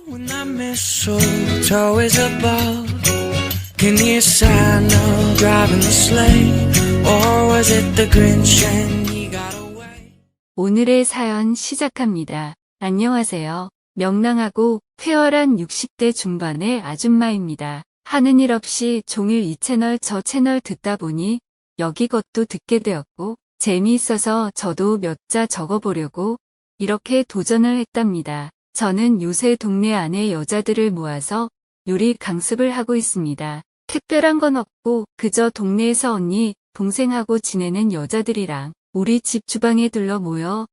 When that mistletoe is above, can you sign of driving the sleigh? Or was it the Grinch and he got away? 오늘의 사연 시작합니다. 안녕하세요. 명랑하고 쾌활한 60대 중반의 아줌마입니다. 하는 일 없이 종일 이 채널 저 채널 듣다 보니 여기 것도 듣게 되었고 재미있어서 저도 몇 자 적어보려고 이렇게 도전을 했답니다. 저는 요새 동네 안에 여자들을 모아서 요리 강습을 하고 있습니다. 특별한 건 없고 그저 동네에서 언니, 동생하고 지내는 여자들이랑 우리 집 주방에 들러 모여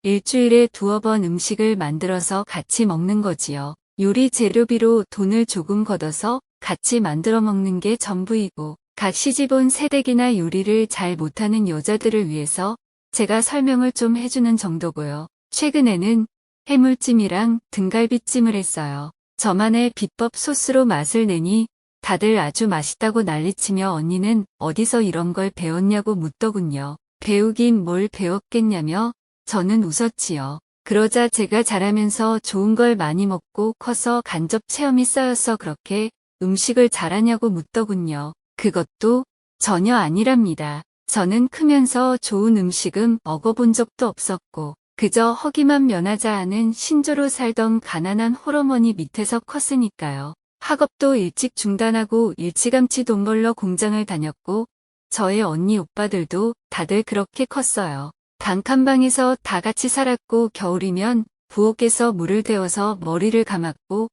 일주일에 두어 번 음식을 만들어서 같이 먹는 거지요. 요리 재료비로 돈을 조금 걷어서 같이 만들어 먹는 게 전부이고 각 시집온 새댁이나 요리를 잘 못하는 여자들을 위해서 제가 설명을 좀 해주는 정도고요. 최근에는 해물찜이랑 등갈비찜을 했어요. 저만의 비법 소스로 맛을 내니 다들 아주 맛있다고 난리치며 언니는 어디서 이런 걸 배웠냐고 묻더군요. 배우긴 뭘 배웠겠냐며 저는 웃었지요. 그러자 제가 잘하면서 좋은 걸 많이 먹고 커서 간접 체험이 쌓여서 그렇게 음식을 잘하냐고 묻더군요. 그것도 전혀 아니랍니다. 저는 크면서 좋은 음식은 먹어본 적도 없었고 그저 허기만 면하자 하는 신조로 살던 가난한 홀어머니 밑에서 컸으니까요. 학업도 일찍 중단하고 일찌감치 돈 벌러 공장을 다녔고 저의 언니 오빠들도 다들 그렇게 컸어요. 단칸방에서 다 같이 살았고 겨울이면 부엌에서 물을 데워서 머리를 감았고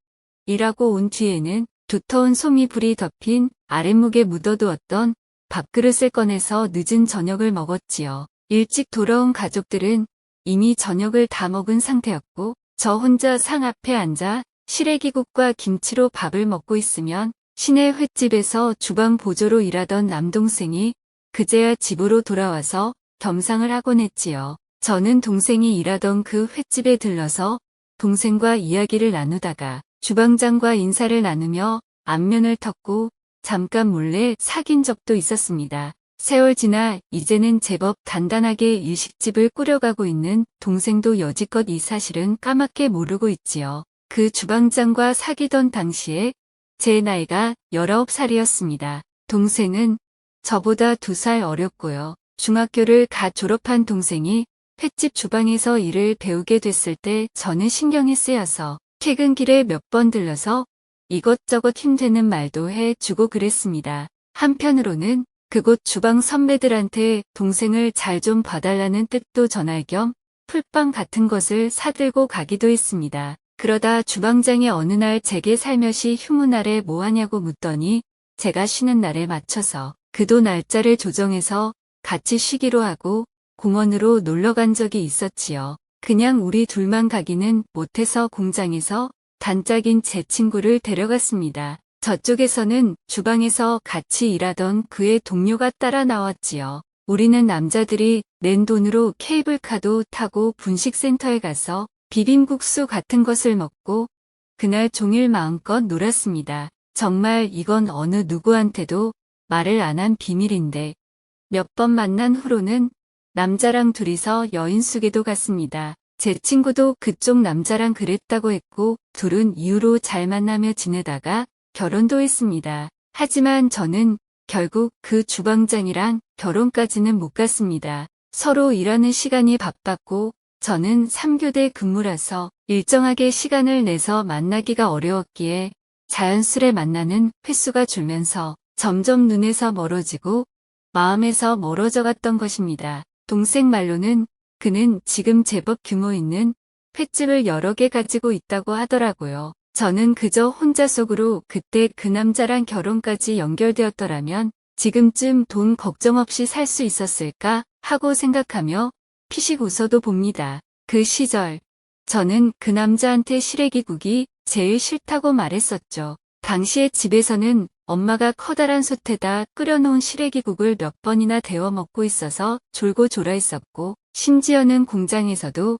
일하고 온 뒤에는 두터운 솜이불이 덮인 아랫목에 묻어두었던 밥그릇을 꺼내서 늦은 저녁을 먹었지요. 일찍 돌아온 가족들은 이미 저녁을 다 먹은 상태였고 저 혼자 상 앞에 앉아 시래기국과 김치로 밥을 먹고 있으면 시내 횟집에서 주방 보조로 일하던 남동생이 그제야 집으로 돌아와서 겸상을 하곤 했지요. 저는 동생이 일하던 그 횟집에 들러서 동생과 이야기를 나누다가 주방장과 인사를 나누며 안면을 텄고 잠깐 몰래 사귄 적도 있었습니다. 세월 지나 이제는 제법 단단하게 일식집을 꾸려가고 있는 동생도 여지껏 이 사실은 까맣게 모르고 있지요. 그 주방장과 사귀던 당시에 제 나이가 19살이었습니다. 동생은 저보다 2살 어렸고요. 중학교를 갓 졸업한 동생이 횟집 주방에서 일을 배우게 됐을 때 저는 신경이 쓰여서 퇴근길에 몇 번 들러서 이것저것 힘드는 말도 해주고 그랬습니다. 한편으로는 그곳 주방 선배들한테 동생을 잘 좀 봐달라는 뜻도 전할 겸 풀빵 같은 것을 사들고 가기도 했습니다. 그러다 주방장이 어느 날 제게 살며시 휴무 날에 뭐 하냐고 묻더니 제가 쉬는 날에 맞춰서 그도 날짜를 조정해서 같이 쉬기로 하고 공원으로 놀러 간 적이 있었지요. 그냥 우리 둘만 가기는 못해서 공장에서 단짝인 제 친구를 데려갔습니다. 저쪽에서는 주방에서 같이 일하던 그의 동료가 따라 나왔지요. 우리는 남자들이 낸 돈으로 케이블카도 타고 분식센터에 가서 비빔국수 같은 것을 먹고 그날 종일 마음껏 놀았습니다. 정말 이건 어느 누구한테도 말을 안 한 비밀인데 몇 번 만난 후로는 남자랑 둘이서 여인숙에도 갔습니다. 제 친구도 그쪽 남자랑 그랬다고 했고 둘은 이후로 잘 만나며 지내다가 결혼도 했습니다. 하지만 저는 결국 그 주방장이랑 결혼까지는 못 갔습니다. 서로 일하는 시간이 바빴고 저는 3교대 근무라서 일정하게 시간을 내서 만나기가 어려웠기에 자연스레 만나는 횟수가 줄면서 점점 눈에서 멀어지고 마음에서 멀어져 갔던 것입니다. 동생 말로는 그는 지금 제법 규모 있는 횟집을 여러 개 가지고 있다고 하더라고요. 저는 그저 혼자 속으로 그때 그 남자랑 결혼까지 연결되었더라면 지금쯤 돈 걱정 없이 살 수 있었을까 하고 생각하며 피식 웃어도 봅니다. 그 시절 저는 그 남자한테 시래기국이 제일 싫다고 말했었죠. 당시에 집에서는 엄마가 커다란 솥에다 끓여놓은 시래기국을 몇 번이나 데워 먹고 있어서 졸고 졸아있었고 심지어는 공장에서도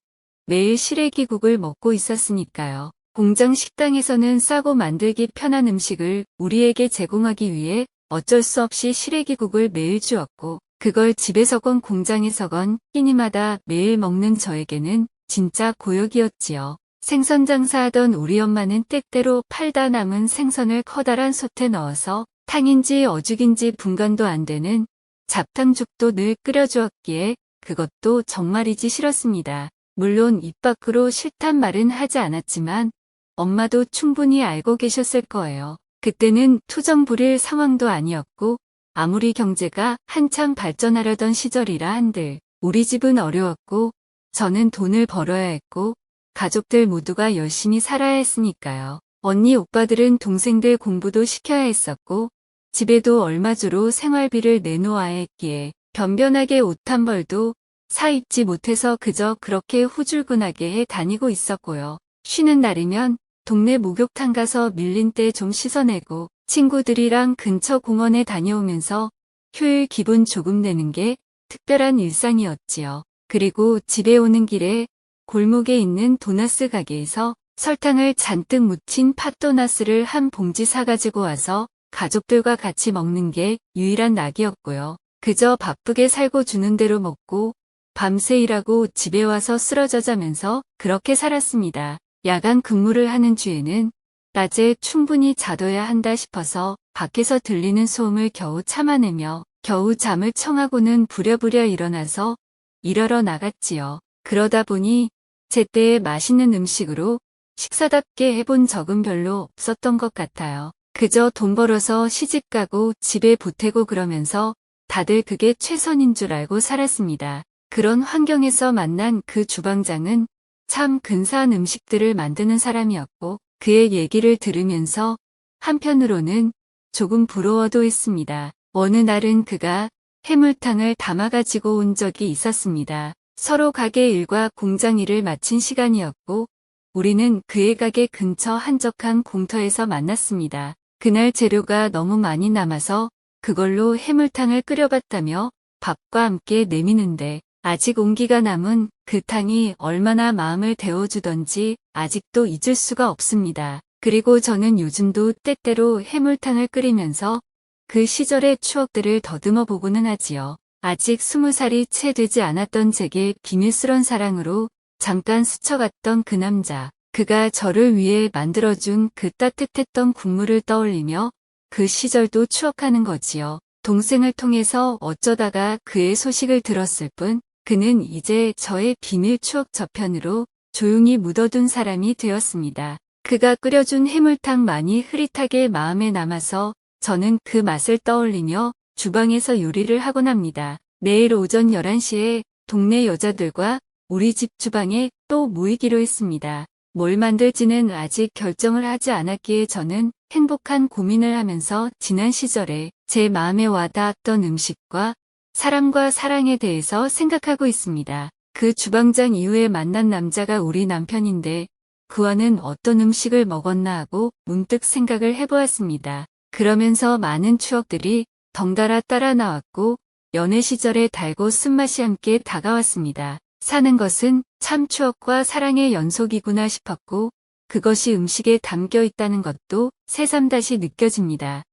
매일 시래기국을 먹고 있었으니까요. 공장 식당에서는 싸고 만들기 편한 음식을 우리에게 제공하기 위해 어쩔 수 없이 시래기국을 매일 주었고 그걸 집에서건 공장에서건 끼니마다 매일 먹는 저에게는 진짜 고역이었지요. 생선 장사하던 우리 엄마는 때때로 팔다 남은 생선을 커다란 솥에 넣어서 탕인지 어죽인지 분간도 안 되는 잡탕죽도 늘 끓여주었기에 그것도 정말이지 싫었습니다. 물론 입 밖으로 싫단 말은 하지 않았지만 엄마도 충분히 알고 계셨을 거예요. 그때는 투정 부릴 상황도 아니었고 아무리 경제가 한참 발전하려던 시절이라 한들 우리 집은 어려웠고 저는 돈을 벌어야 했고 가족들 모두가 열심히 살아야 했으니까요. 언니 오빠들은 동생들 공부도 시켜야 했었고 집에도 얼마 주로 생활비를 내놓아야 했기에 변변하게 옷 한 벌도 사 입지 못해서 그저 그렇게 후줄근하게 해 다니고 있었고요. 쉬는 날이면 동네 목욕탕 가서 밀린 때 좀 씻어내고 친구들이랑 근처 공원에 다녀오면서 휴일 기분 조금 내는 게 특별한 일상이었지요. 그리고 집에 오는 길에 골목에 있는 도나스 가게에서 설탕을 잔뜩 묻힌 팥도나스를 한 봉지 사가지고 와서 가족들과 같이 먹는 게 유일한 낙이었고요. 그저 바쁘게 살고 주는 대로 먹고 밤새 일하고 집에 와서 쓰러져 자면서 그렇게 살았습니다. 야간 근무를 하는 주에는 낮에 충분히 자둬야 한다 싶어서 밖에서 들리는 소음을 겨우 참아내며 겨우 잠을 청하고는 부랴부랴 일어나서 일하러 나갔지요. 그러다 보니 제때에 맛있는 음식으로 식사답게 해본 적은 별로 없었던 것 같아요. 그저 돈 벌어서 시집가고 집에 보태고 그러면서 다들 그게 최선인 줄 알고 살았습니다. 그런 환경에서 만난 그 주방장은 참 근사한 음식들을 만드는 사람이었고 그의 얘기를 들으면서 한편으로는 조금 부러워도 했습니다. 어느 날은 그가 해물탕을 담아가지고 온 적이 있었습니다. 서로 가게 일과 공장 일을 마친 시간이었고 우리는 그의 가게 근처 한적한 공터에서 만났습니다. 그날 재료가 너무 많이 남아서 그걸로 해물탕을 끓여봤다며 밥과 함께 내미는데 아직 온기가 남은 그 탕이 얼마나 마음을 데워주던지 아직도 잊을 수가 없습니다. 그리고 저는 요즘도 때때로 해물탕을 끓이면서 그 시절의 추억들을 더듬어 보고는 하지요. 아직 20살이 채 되지 않았던 제게 비밀스런 사랑으로 잠깐 스쳐갔던 그 남자. 그가 저를 위해 만들어준 그 따뜻했던 국물을 떠올리며 그 시절도 추억하는 거지요. 동생을 통해서 어쩌다가 그의 소식을 들었을 뿐 그는 이제 저의 비밀 추억 저편으로 조용히 묻어둔 사람이 되었습니다. 그가 끓여준 해물탕만이 흐릿하게 마음에 남아서 저는 그 맛을 떠올리며 주방에서 요리를 하곤 합니다. 내일 오전 11시에 동네 여자들과 우리 집 주방에 또 모이기로 했습니다. 뭘 만들지는 아직 결정을 하지 않았기에 저는 행복한 고민을 하면서 지난 시절에 제 마음에 와닿았던 음식과 사람과 사랑에 대해서 생각하고 있습니다. 그 주방장 이후에 만난 남자가 우리 남편인데 그와는 어떤 음식을 먹었나 하고 문득 생각을 해보았습니다. 그러면서 많은 추억들이 덩달아 따라 나왔고 연애 시절의 달고 쓴맛이 함께 다가왔습니다. 사는 것은 참 추억과 사랑의 연속이구나 싶었고 그것이 음식에 담겨 있다는 것도 새삼 다시 느껴집니다.